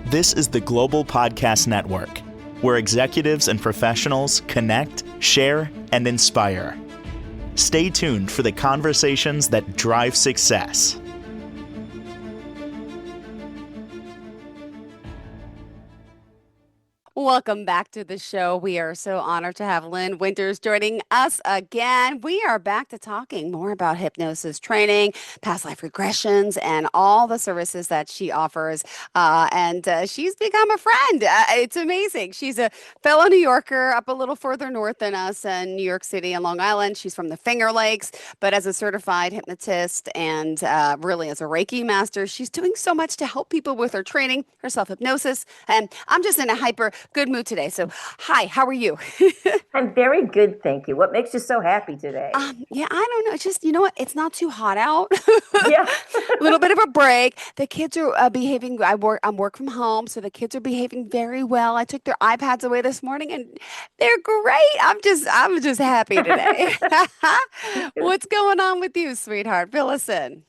This is the Global Podcast Network, where executives and professionals connect, share, and inspire. Stay tuned for the conversations that drive success. Welcome back to the show. We are so honored to have Lynn Winters joining us again. We are back to talking more about hypnosis training, past life regressions, and all the services that she offers. And she's become a friend. It's amazing. She's a fellow New Yorker up a little further north than us in New York City and Long Island. She's from the Finger Lakes, but as a certified hypnotist and really as a Reiki master, she's doing so much to help people with her training, her self-hypnosis. And I'm just in a hyper good mood today. So, hi, how are you? I'm very good, thank you. What makes you so happy today? Yeah, I don't know. It's just, you know what? It's not too hot out. Yeah. A little bit of a break. The kids are behaving. I'm work from home, so the kids are behaving very well. I took their iPads away this morning, and they're great. I'm just happy today. What's going on with you, sweetheart? Fill us in.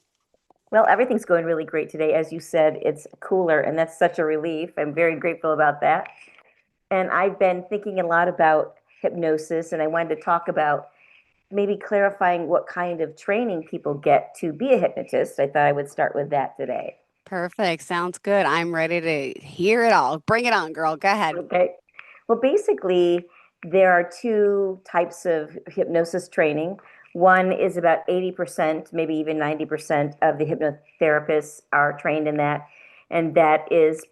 Well, everything's going really great today. As you said, it's cooler, and that's such a relief. I'm very grateful about that. And I've been thinking a lot about hypnosis, and I wanted to talk about maybe clarifying what kind of training people get to be a hypnotist. I thought I would start with that today. Perfect. Sounds good. I'm ready to hear it all. Bring it on, girl. Go ahead. Okay. Well, basically, there are two types of hypnosis training. One is about 80%, maybe even 90% of the hypnotherapists are trained in that, and that is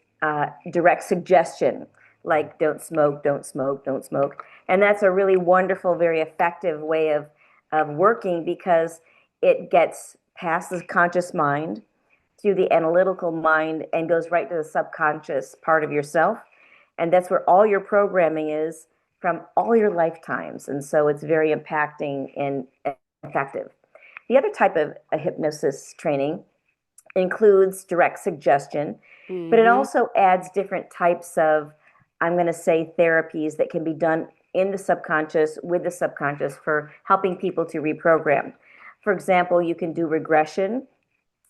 direct suggestion, like don't smoke, don't smoke, don't smoke. And that's a really wonderful, very effective way of working because it gets past the conscious mind through the analytical mind and goes right to the subconscious part of yourself. And that's where all your programming is from all your lifetimes. And so it's very impacting and effective. The other type of hypnosis training includes direct suggestion, but it also adds different types of, I'm going to say, therapies that can be done in the subconscious with the subconscious for helping people to reprogram. For example, you can do regression,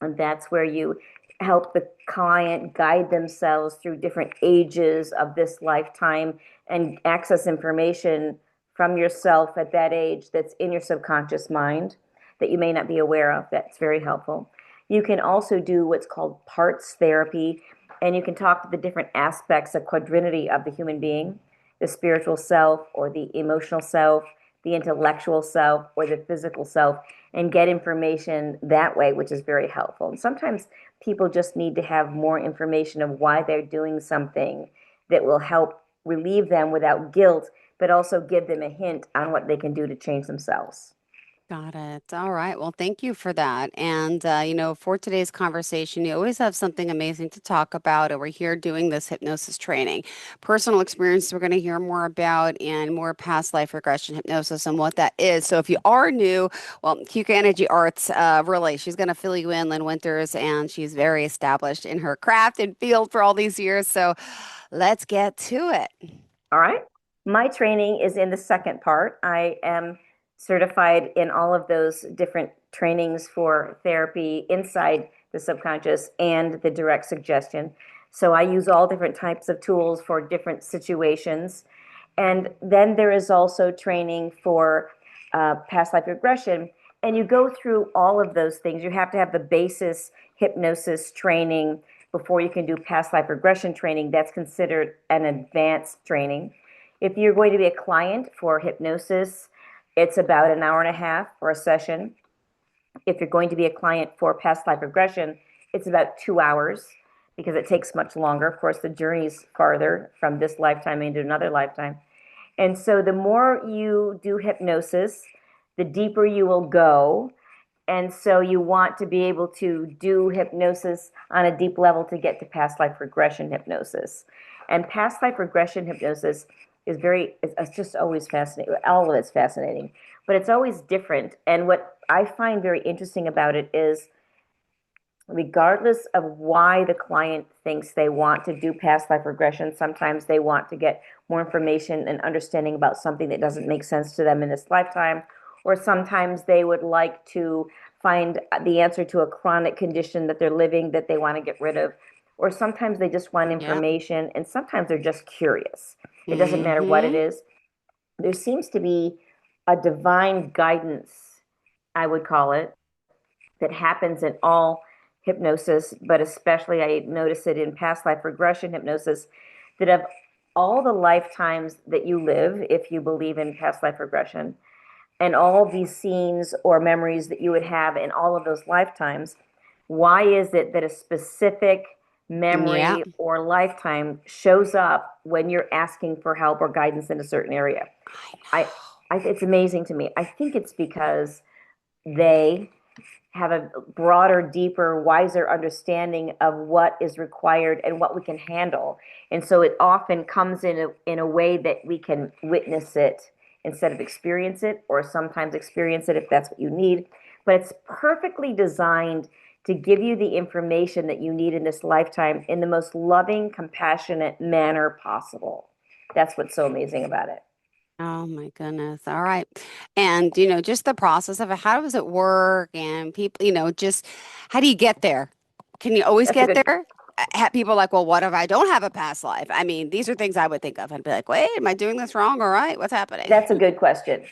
and that's where you help the client guide themselves through different ages of this lifetime and access information from yourself at that age that's in your subconscious mind that you may not be aware of. That's very helpful. You can also do what's called parts therapy, and you can talk to the different aspects of quadrinity of the human being, the spiritual self or the emotional self, the intellectual self or the physical self, and get information that way, which is very helpful. And sometimes people just need to have more information of why they're doing something that will help relieve them without guilt, but also give them a hint on what they can do to change themselves. Got it. All right. Well, thank you for that. And, for today's conversation, you always have something amazing to talk about. And we're here doing this hypnosis training. Personal experience, we're going to hear more about and more past life regression hypnosis and what that is. So if you are new, well, QK Energy Arts, really, she's going to fill you in, Lynn Winters, and she's very established in her craft and field for all these years. So let's get to it. All right. My training is in the second part. I am certified in all of those different trainings for therapy inside the subconscious and the direct suggestion. So I use all different types of tools for different situations. And then there is also training for past life regression. And you go through all of those things. You have to have the basis hypnosis training before you can do past life regression training. That's considered an advanced training. If you're going to be a client for hypnosis, it's about an hour and a half for a session. If you're going to be a client for past life regression, it's about 2 hours because it takes much longer. Of course, the journey's farther from this lifetime into another lifetime. And so the more you do hypnosis, the deeper you will go. And so you want to be able to do hypnosis on a deep level to get to past life regression hypnosis. And past life regression hypnosis is it's just always fascinating. All of it's fascinating, but it's always different. And what I find very interesting about it is regardless of why the client thinks they want to do past life regression, sometimes they want to get more information and understanding about something that doesn't make sense to them in this lifetime, or sometimes they would like to find the answer to a chronic condition that they're living that they want to get rid of, or sometimes they just want Yeah. information, and sometimes they're just curious. It doesn't matter what it Mm-hmm. is. There seems to be a divine guidance, I would call it, that happens in all hypnosis, but especially I notice it in past life regression hypnosis, that of all the lifetimes that you live, if you believe in past life regression, and all these scenes or memories that you would have in all of those lifetimes, why is it that a specific Yeah. memory or lifetime shows up when you're asking for help or guidance in a certain area? I, it's amazing to me. I think it's because they have a broader, deeper, wiser understanding of what is required and what we can handle. And so it often comes in a way that we can witness it instead of experience it, or sometimes experience it if that's what you need. But it's perfectly designed to give you the information that you need in this lifetime in the most loving, compassionate manner possible. That's what's so amazing about it. Oh my goodness. All right. And, just the process of it, how does it work? And people, just how do you get there? Can you always That's a get good there? Have people like, well, what if I don't have a past life? I mean, these are things I would think of and be like, wait, am I doing this wrong? All right. What's happening? that's a good question.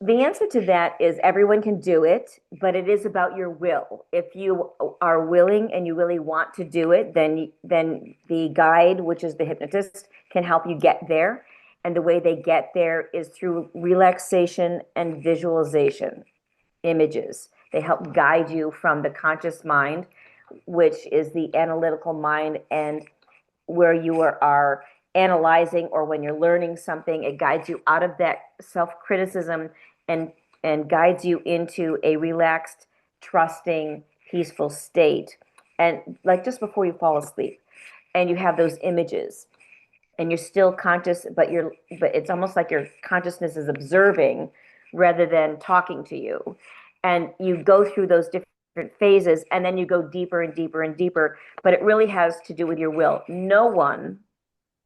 The answer to that is everyone can do it, but it is about your will. If you are willing and you really want to do it, then the guide, which is the hypnotist, can help you get there. And the way they get there is through relaxation and visualization, images. They help guide you from the conscious mind, which is the analytical mind, and where you are analyzing, or when you're learning something, it guides you out of that self-criticism and guides you into a relaxed, trusting, peaceful state. And like just before you fall asleep, and you have those images, and you're still conscious, but it's almost like your consciousness is observing rather than talking to you. And you go through those different phases, and then you go deeper and deeper and deeper, but it really has to do with your will. No one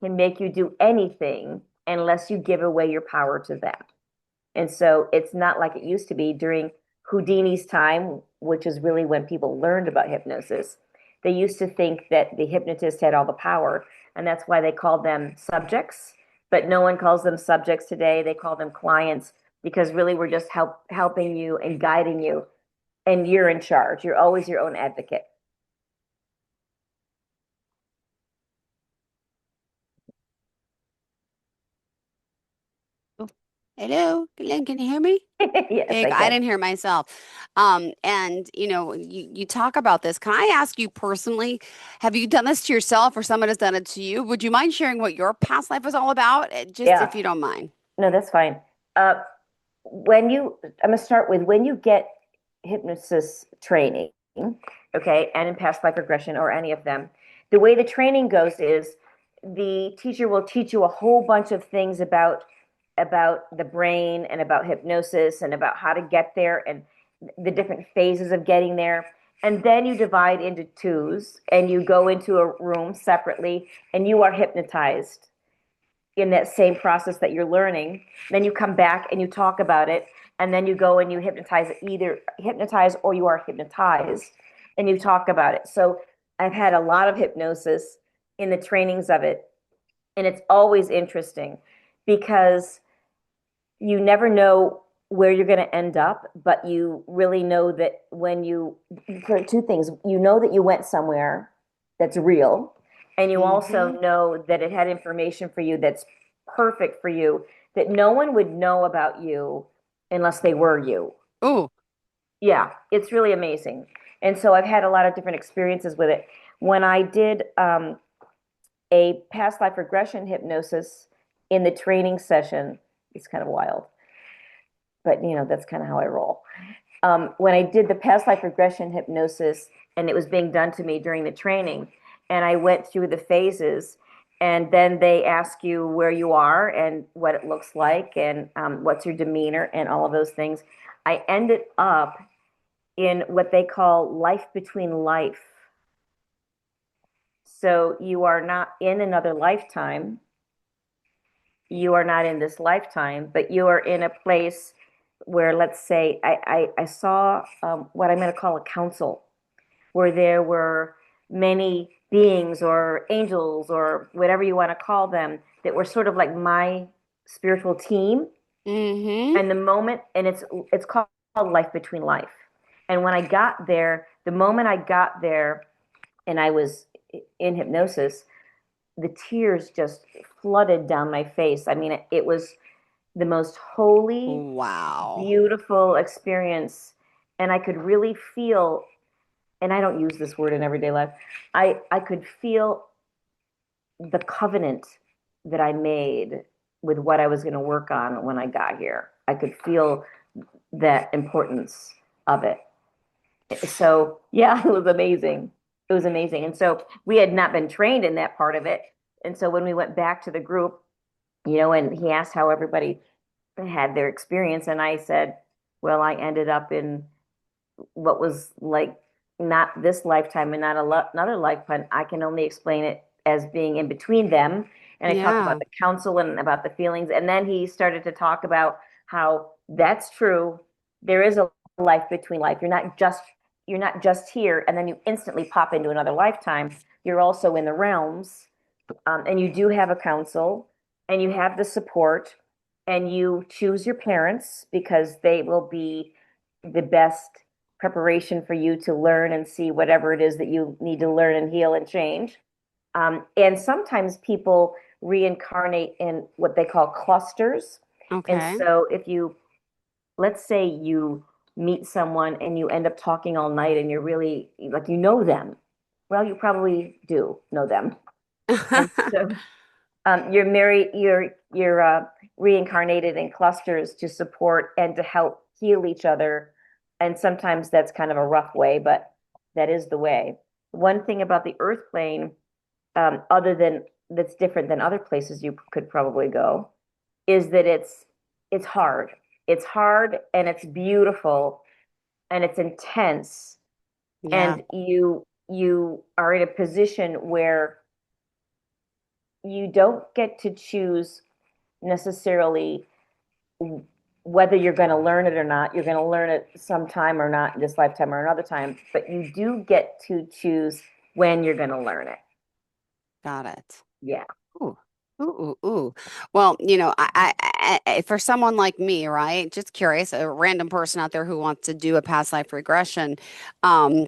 can make you do anything unless you give away your power to them. And so it's not like it used to be during Houdini's time, which is really when people learned about hypnosis. They used to think that the hypnotist had all the power, and that's why they called them subjects. But no one calls them subjects today. They call them clients, because really we're just helping you and guiding you, and you're in charge. You're always your own advocate. Oh, hello, Lynn, can you hear me? Yes, Hey, I I can. didn't hear myself. And you talk about this. Can I ask you personally, have you done this to yourself or someone has done it to you? Would you mind sharing what your past life was all about? Just Yeah. if you don't mind. No, that's fine. Uh, I'm going to start with when you get hypnosis training, okay, and in past life regression or any of them, the way the training goes is the teacher will teach you a whole bunch of things about the brain and about hypnosis and about how to get there and the different phases of getting there. And then you divide into twos and you go into a room separately and you are hypnotized in that same process that you're learning. Then you come back and you talk about it, and then you go and you hypnotize, either hypnotize or you are hypnotized, and you talk about it. So I've had a lot of hypnosis in the trainings of it, and it's always interesting because you never know where you're going to end up, but you really know that when you, for two things, you know that you went somewhere that's real, and you also Mm-hmm. know that it had information for you that's perfect for you, that no one would know about you unless they were you. Oh, Yeah, it's really amazing. And so I've had a lot of different experiences with it. When I did a past life regression hypnosis in the training session, it's kind of wild, but that's kind of how I roll. When I did the past life regression hypnosis, and it was being done to me during the training, and I went through the phases, and then they ask you where you are and what it looks like, and what's your demeanor, and all of those things. I ended up in what they call life between life. So you are not in another lifetime. You are not in this lifetime, but you are in a place where, let's say, I saw what I'm going to call a council, where there were many beings or angels or whatever you want to call them that were sort of like my spiritual team. Mm-hmm. And the moment, and it's called Life Between Life. And when I got there, the moment I got there and I was in hypnosis, the tears just flooded down my face. I mean, it was the most holy, Wow. beautiful experience. And I could really feel, and I don't use this word in everyday life, I could feel the covenant that I made with what I was going to work on when I got here. I could feel the importance of it. So, yeah, it was amazing. It was amazing. And so we had not been trained in that part of it. And so when we went back to the group, and he asked how everybody had their experience, and I said, well, I ended up in what was like not this lifetime and not another lifetime. I can only explain it as being in between them. And I talked about Yeah. the council and about the feelings. And then he started to talk about how that's true. There is a life between life. You're not just here and then you instantly pop into another lifetime. You're also in the realms, and you do have a council and you have the support and you choose your parents because they will be the best preparation for you to learn and see whatever it is that you need to learn and heal and change. And sometimes people reincarnate in what they call clusters. And Okay. so let's say you meet someone and you end up talking all night and you're really like, them. Well, you probably do know them. And so you're reincarnated in clusters to support and to help heal each other. And sometimes that's kind of a rough way, but that is the way. One thing about the earth plane, other than that's different than other places you could probably go, is that it's hard. It's hard and it's beautiful and it's intense. Yeah. And you are in a position where you don't get to choose necessarily whether you're going to learn it or not. You're going to learn it sometime or not, this lifetime or another time, but you do get to choose when you're going to learn it. Got it. Yeah. Ooh. Ooh, ooh, ooh. Well, for someone like me, right? Just curious, a random person out there who wants to do a past life regression, um,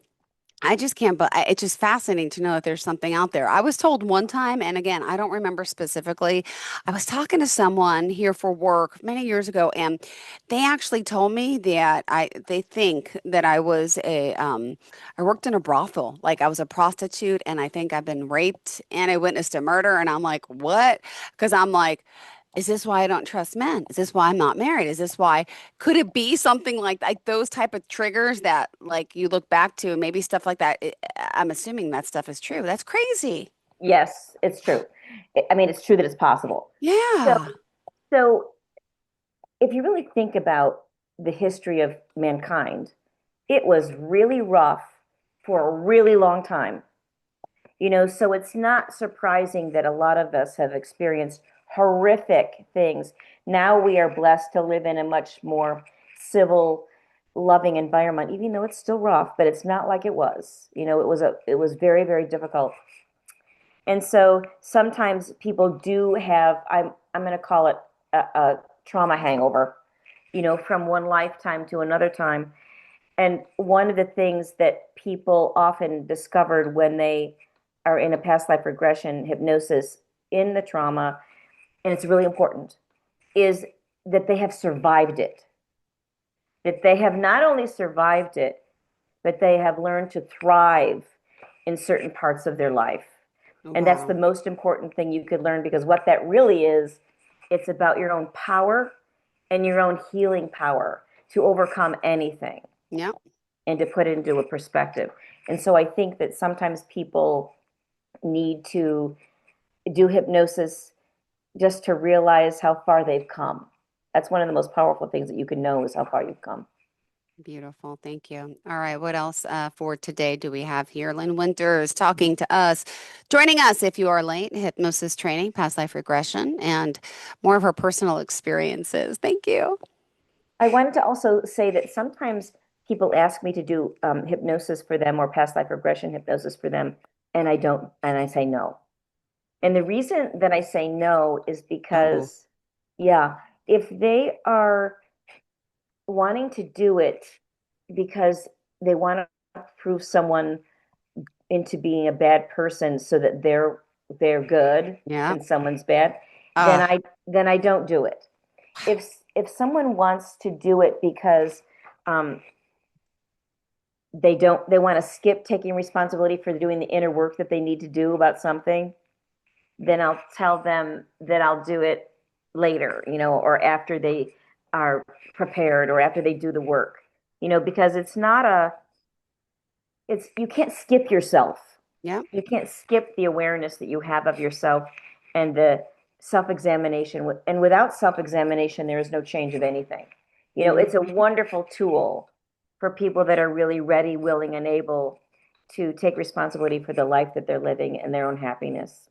I just can't, but it's just fascinating to know that there's something out there. I was told one time, and again, I don't remember specifically. I was talking to someone here for work many years ago, and they actually told me that they think that I worked in a brothel, like I was a prostitute, and I think I've been raped and I witnessed a murder. And I'm like, what? Because I'm like, is this why I don't trust men? Is this why I'm not married? Is this why could it be something like those type of triggers that like you look back to and maybe stuff like that? I'm assuming that stuff is true. That's crazy. Yes, it's true. I mean, it's true that it's possible. So, Yeah. so if you really think about the history of mankind, it was really rough for a really long time. So it's not surprising that a lot of us have experienced horrific things. Now we are blessed to live in a much more civil, loving environment, even though it's still rough, but it's not like it was. It was very, very difficult. And so sometimes people do have, I'm going to call it a trauma hangover, from one lifetime to another time. And one of the things that people often discovered when they are in a past life regression hypnosis in the trauma, and it's really important, is that they have survived it. That they have not only survived it, but they have learned to thrive in certain parts of their life. And that's the Wow. most important thing you could learn, because what that really is, it's about your own power and your own healing power to overcome anything Yep. and to put it into a perspective. And so I think that sometimes people need to do hypnosis just to realize how far they've come. That's one of the most powerful things that you can know, is how far you've come. Beautiful. Thank you. All right. What else for today do we have here? Lynn Winters talking to us, joining us if you are late, hypnosis training, past life regression, and more of her personal experiences. Thank you. I wanted to also say that sometimes people ask me to do hypnosis for them or past life regression hypnosis for them and I say no. And the reason that I say no is Oh, because, yeah, if they are wanting to do it because they want to prove someone into being a bad person so that they're good yeah. and someone's bad, then Uh, I don't do it. If someone wants to do it because um, they want to skip taking responsibility for doing the inner work that they need to do about something, then I'll tell them that I'll do it later, or after they are prepared or after they do the work, because it's not it's, you can't skip yourself. yeah. You can't skip the awareness that you have of yourself and the self-examination. And without self-examination, there is no change of anything. It's a Mhm. wonderful tool for people that are really ready, willing, and able to take responsibility for the life that they're living and their own happiness.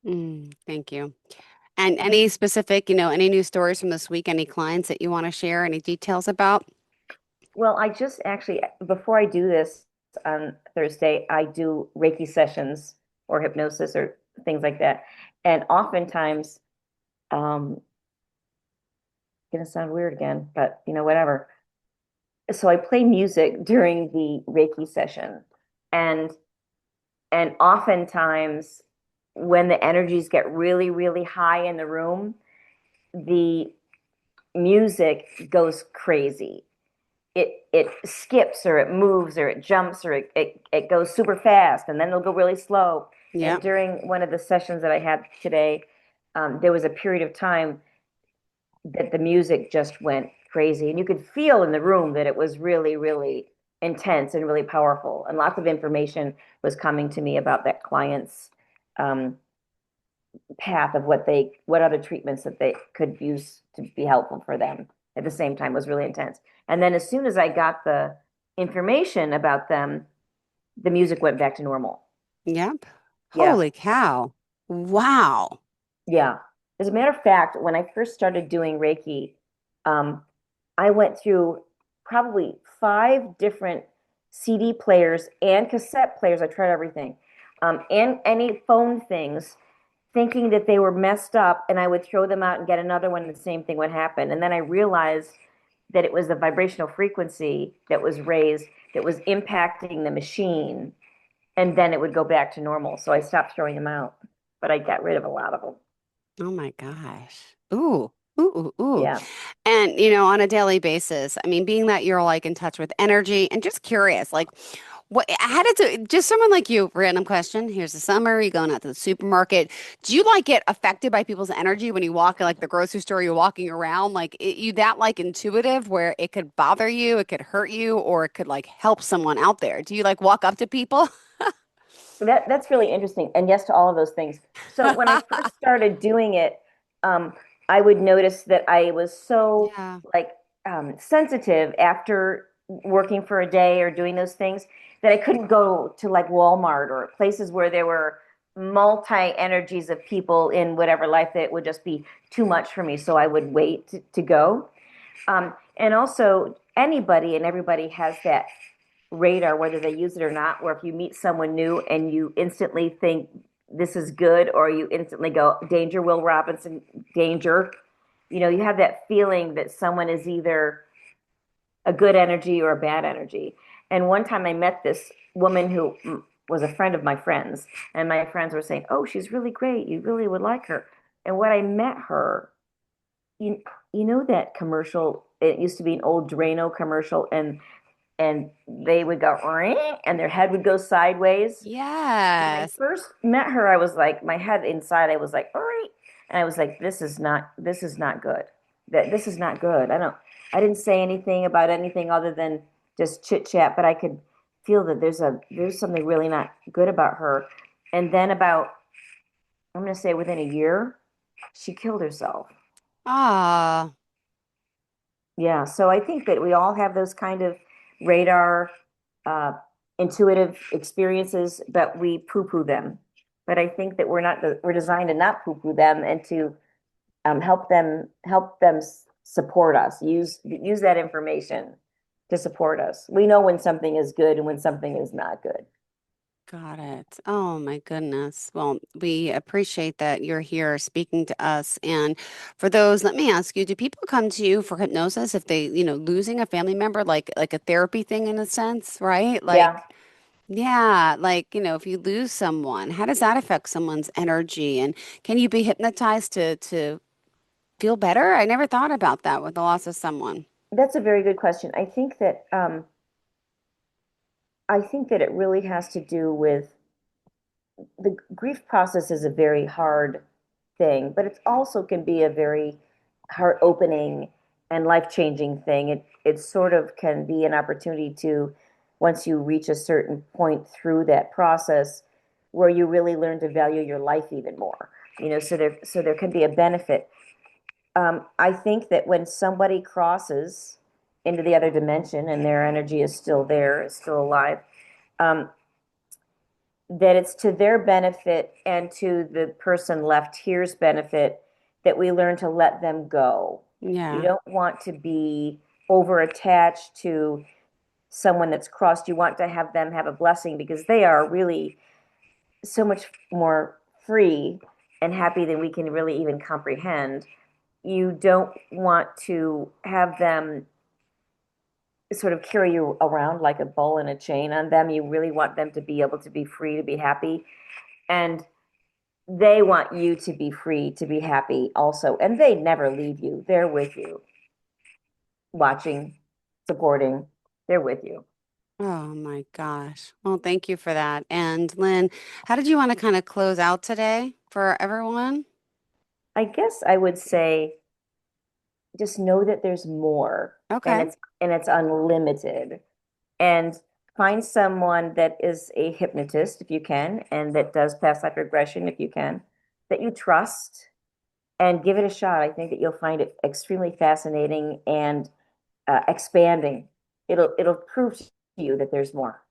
Thank you. And any specific, any news stories from this week, any clients that you want to share, any details about? Well, I just actually, before I do this on Thursday, I do Reiki sessions or hypnosis or things like that. And oftentimes, um, gonna sound weird again, but whatever. So I play music during the Reiki session, and oftentimes when the energies get really, really high in the room, the music goes crazy. It skips or it moves or it jumps or it goes super fast and then it'll go really slow. Yeah. And during one of the sessions that I had today, there was a period of time that the music just went crazy. And you could feel in the room that it was really, really intense and really powerful. And lots of information was coming to me about that client's um, path of what other treatments that they could use to be helpful for them. At the same time, it was really intense. And then as soon as I got the information about them, the music went back to normal. Yep. Yeah. Holy cow. Wow. Yeah. As a matter of fact, when I first started doing Reiki, um, I went through probably 5 different CD players and cassette players. I tried everything, and any phone things, thinking that they were messed up, and I would throw them out and get another one, and the same thing would happen. And then I realized that it was the vibrational frequency that was raised that was impacting the machine, and then it would go back to normal. So I stopped throwing them out, but I got rid of a lot of them. Oh my gosh. Ooh. Ooh, ooh, ooh. Yeah. And, on a daily basis, I mean, being that you're like in touch with energy and just curious, like how did just someone like you, random question. Here's the summer, you're going out to the supermarket. Do you like get affected by people's energy when you walk in like the grocery store, you're walking around? Like you that like intuitive where it could bother you, it could hurt you, or it could like help someone out there? Do you like walk up to people? That's really interesting. And yes to all of those things. So when I first started doing it, um, I would notice that I was so Yeah. like sensitive after working for a day or doing those things that I couldn't go to like Walmart or places where there were multi energies of people in whatever life that would just be too much for me. So I would wait to go. And also, anybody and everybody has that radar, whether they use it or not, where if you meet someone new and you instantly think this is good, or you instantly go, danger, Will Robinson, danger, you have that feeling that someone is either a good energy or a bad energy. And one time I met this woman who was a friend of my friends, and my friends were saying, oh, she's really great. You really would like her. And when I met her, you, you know that commercial, it used to be an old Drano commercial, and they would go "Ring," and their head would go sideways. When I Yes. first met her, I was like, my head inside, I was like, all right. And I was like, this is not good. This is not good. I didn't say anything about anything other than just chit chat, but I could feel that there's something really not good about her. And then I'm going to say within a year, she killed herself. Ah, Yeah, so I think that we all have those kind of radar, uh, intuitive experiences, but we poo-poo them. But I think that we're designed to not poo-poo them and to help them support us. Use that information to support us. We know when something is good and when something is not good. Got it. Oh my goodness. Well, we appreciate that you're here speaking to us. And for those, let me ask you, do people come to you for hypnosis if they, losing a family member, like a therapy thing in a sense, right? Yeah, Yeah, if you lose someone, how does that affect someone's energy? And can you be hypnotized to feel better? I never thought about that with the loss of someone. that's a very good question. I think that it really has to do with the grief process is a very hard thing, but it also can be a very heart opening and life changing thing. It sort of can be an opportunity to, once you reach a certain point through that process, where you really learn to value your life even more. So there can be a benefit. I think that when somebody crosses into the other dimension and their energy is still there, is still alive, um, that it's to their benefit and to the person left here's benefit that we learn to let them go. You Yeah. don't want to be over attached to someone that's crossed. You want to have them have a blessing because they are really so much more free and happy than we can really even comprehend. You don't want to have them sort of carry you around like a ball in a chain on them. You really want them to be able to be free, to be happy. And they want you to be free, to be happy also. And they never leave you. They're with you, watching, supporting. They're with you. Oh my gosh. Well, thank you for that. And Lynn, how did you want to kind of close out today for everyone? I guess I would say just know that there's more and Okay. it's unlimited. And find someone that is a hypnotist if you can, and that does past life regression if you can, that you trust, and give it a shot. I think that you'll find it extremely fascinating and expanding. It'll prove to you that there's more.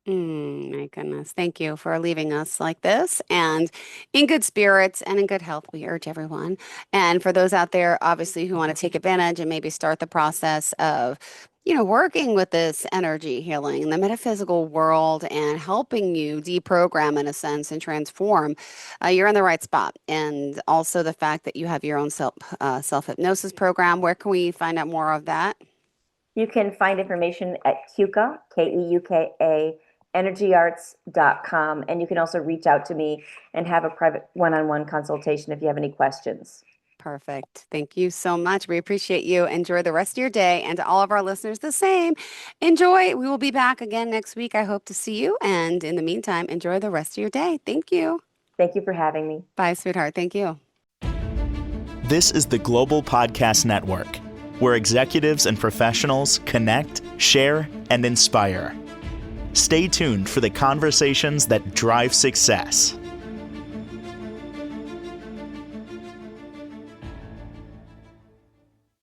My goodness. Thank you for leaving us like this and in good spirits and in good health. We urge everyone. And for those out there, obviously, who want to take advantage and maybe start the process of, working with this energy healing in the metaphysical world and helping you deprogram in a sense and transform, you're in the right spot. And also the fact that you have your own self hypnosis program. Where can we find out more of that? You can find information at KEUKA, KEUKA, energyarts.com. And you can also reach out to me and have a private one-on-one consultation if you have any questions. Perfect. Thank you so much. We appreciate you. Enjoy the rest of your day. And to all of our listeners, the same. Enjoy. We will be back again next week. I hope to see you. And in the meantime, enjoy the rest of your day. Thank you. Thank you for having me. Bye, sweetheart. Thank you. This is the Global Podcast Network, where executives and professionals connect, share, and inspire. Stay tuned for the conversations that drive success.